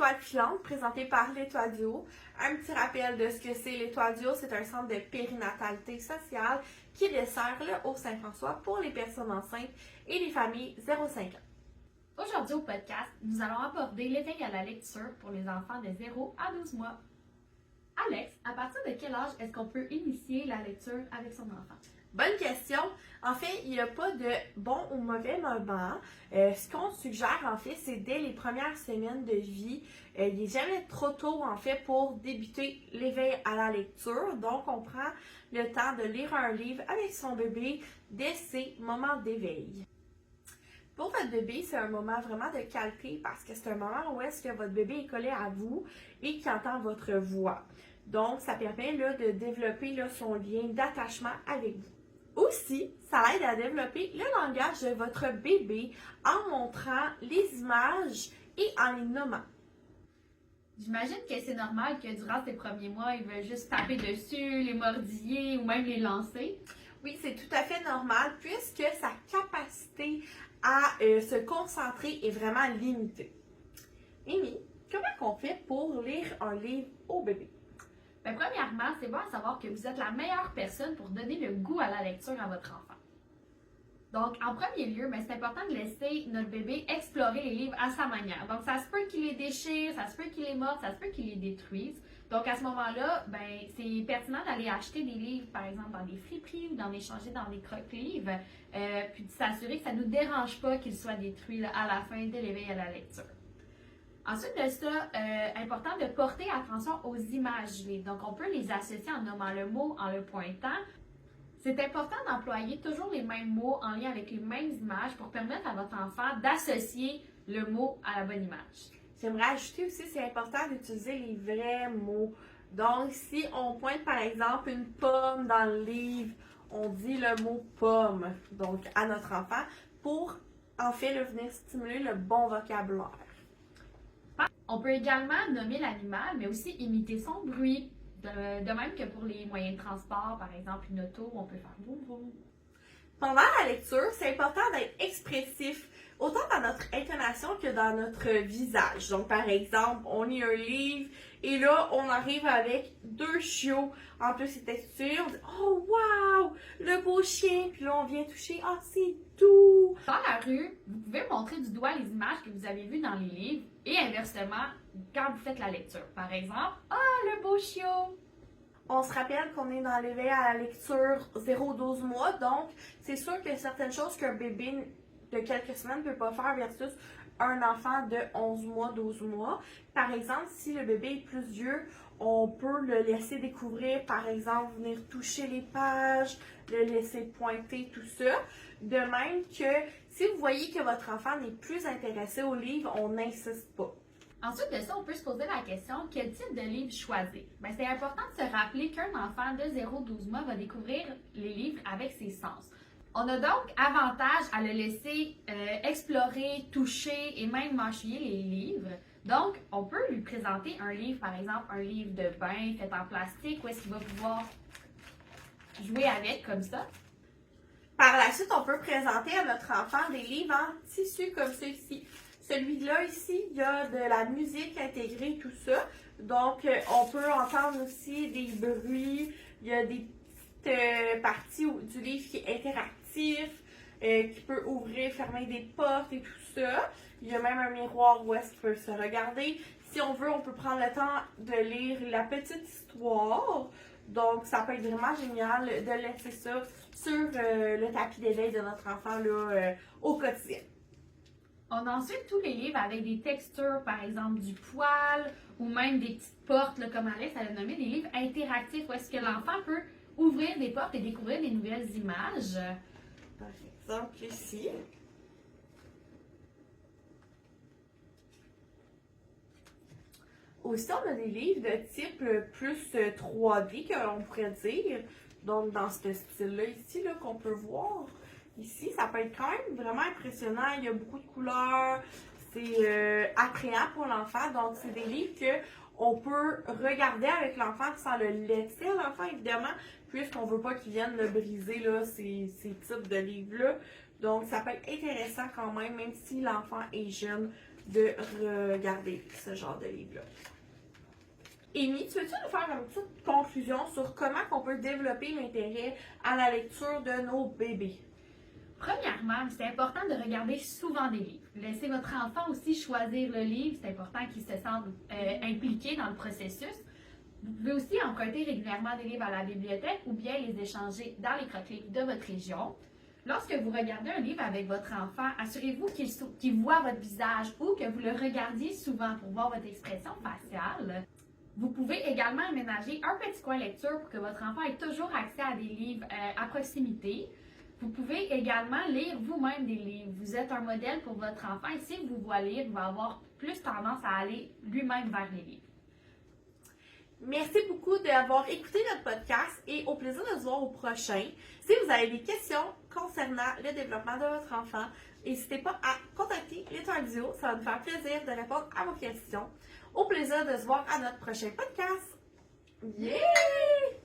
Étoile filante présentée par l'Étoile du Haut. Un petit rappel de ce que c'est l'Étoile du Haut, c'est un centre de périnatalité sociale qui dessert le Haut-Saint-François pour les personnes enceintes et les familles 0-5 ans. Aujourd'hui au podcast, nous allons aborder l'éveil à la lecture pour les enfants de 0 à 12 mois. Alex, à partir de quel âge est-ce qu'on peut initier la lecture avec son enfant? Bonne question. En fait, il n'y a pas de bon ou mauvais moment. Ce qu'on suggère, en fait, c'est dès les premières semaines de vie. Il n'est jamais trop tôt, en fait, pour débuter l'éveil à la lecture. Donc, on prend le temps de lire un livre avec son bébé dès ces moments d'éveil. Pour votre bébé, c'est un moment vraiment de qualité parce que c'est un moment où est-ce que votre bébé est collé à vous et qui entend votre voix. Donc, ça permet là, de développer là, son lien d'attachement avec vous. Aussi, ça aide à développer le langage de votre bébé en montrant les images et en les nommant. J'imagine que c'est normal que durant ces premiers mois, il veut juste taper dessus, les mordiller ou même les lancer. Oui, c'est tout à fait normal puisque sa capacité à se concentrer est vraiment limitée. Mimi, comment on fait pour lire un livre au bébé? Bien, premièrement, c'est bon à savoir que vous êtes la meilleure personne pour donner le goût à la lecture à votre enfant. Donc, en premier lieu, c'est important de laisser notre bébé explorer les livres à sa manière. Donc, ça se peut qu'il les déchire, ça se peut qu'il les morde, ça se peut qu'il les détruise. Donc, à ce moment-là, c'est pertinent d'aller acheter des livres, par exemple, dans des friperies ou d'en échanger dans des croque-livres, puis de s'assurer que ça ne nous dérange pas qu'ils soient détruits là, à la fin de l'éveil à la lecture. Ensuite de ça, important de porter attention aux images. Donc, on peut les associer en nommant le mot, en le pointant. C'est important d'employer toujours les mêmes mots en lien avec les mêmes images pour permettre à votre enfant d'associer le mot à la bonne image. J'aimerais ajouter aussi, c'est important d'utiliser les vrais mots. Donc, si on pointe par exemple une pomme dans le livre, on dit le mot pomme, donc à notre enfant, pour en fait le venir stimuler le bon vocabulaire. On peut également nommer l'animal, mais aussi imiter son bruit. De même que pour les moyens de transport, par exemple une auto, on peut faire boum boum. Pendant la lecture, c'est important d'être expressif, autant dans notre intonation que dans notre visage. Donc, par exemple, on lit un livre et là, on arrive avec deux chiots. En plus, c'est texture, on dit « Oh, wow! Le beau chien! » Puis là, on vient toucher « Ah, c'est doux! » Dans la rue, vous pouvez montrer du doigt les images que vous avez vues dans les livres et inversement, quand vous faites la lecture. Par exemple, « Ah, le beau chiot! » On se rappelle qu'on est dans l'éveil à la lecture 0-12 mois, donc c'est sûr qu'il y a certaines choses qu'un bébé de quelques semaines ne peut pas faire versus un enfant de 11 mois, 12 mois. Par exemple, si le bébé est plus vieux, on peut le laisser découvrir, par exemple, venir toucher les pages, le laisser pointer, tout ça. De même que si vous voyez que votre enfant n'est plus intéressé au livre, on n'insiste pas. Ensuite de ça, on peut se poser la question, quel type de livre choisir? C'est important de se rappeler qu'un enfant de 0-12 mois va découvrir les livres avec ses sens. On a donc avantage à le laisser explorer, toucher et même mâchouiller les livres. Donc, on peut lui présenter un livre, par exemple, un livre de bain fait en plastique, où est-ce qu'il va pouvoir jouer avec comme ça. Par la suite, on peut présenter à notre enfant des livres en tissu comme ceci. Celui-là ici, il y a de la musique intégrée, tout ça. Donc, on peut entendre aussi des bruits. Il y a des petites parties du livre qui est interactif, qui peut ouvrir, fermer des portes et tout ça. Il y a même un miroir où est-ce qu'il peut se regarder. Si on veut, on peut prendre le temps de lire la petite histoire. Donc, ça peut être vraiment génial de laisser ça sur le tapis d'éveil de notre enfant là, au quotidien. On a ensuite tous les livres avec des textures, par exemple du poil ou même des petites portes, là, comme Alex a nommé, des livres interactifs où est-ce que l'enfant peut ouvrir des portes et découvrir des nouvelles images. Par exemple, ici. Aussi, on a des livres de type plus 3D, qu'on pourrait dire. Donc, dans ce style-là ici, là, qu'on peut voir. Ici, ça peut être quand même vraiment impressionnant. Il y a beaucoup de couleurs. C'est attrayant pour l'enfant. Donc, c'est des livres qu'on peut regarder avec l'enfant sans le laisser à l'enfant, évidemment, puisqu'on ne veut pas qu'il vienne le briser, là, ces types de livres-là. Donc, ça peut être intéressant quand même si l'enfant est jeune, de regarder ce genre de livre-là. Amy, tu veux-tu nous faire une petite conclusion sur comment on peut développer l'intérêt à la lecture de nos bébés? Premièrement, c'est important de regarder souvent des livres. Laissez votre enfant aussi choisir le livre. C'est important qu'il se sente impliqué dans le processus. Vous pouvez aussi emprunter régulièrement des livres à la bibliothèque ou bien les échanger dans les croquettes de votre région. Lorsque vous regardez un livre avec votre enfant, assurez-vous qu'il voit votre visage ou que vous le regardiez souvent pour voir votre expression faciale. Vous pouvez également aménager un petit coin lecture pour que votre enfant ait toujours accès à des livres à proximité. Vous pouvez également lire vous-même des livres. Vous êtes un modèle pour votre enfant et s'il vous voit lire, il va avoir plus tendance à aller lui-même vers les livres. Merci beaucoup d'avoir écouté notre podcast et au plaisir de se voir au prochain. Si vous avez des questions concernant le développement de votre enfant, n'hésitez pas à contacter l'Étoile Duo. Ça va nous faire plaisir de répondre à vos questions. Au plaisir de se voir à notre prochain podcast. Yeah!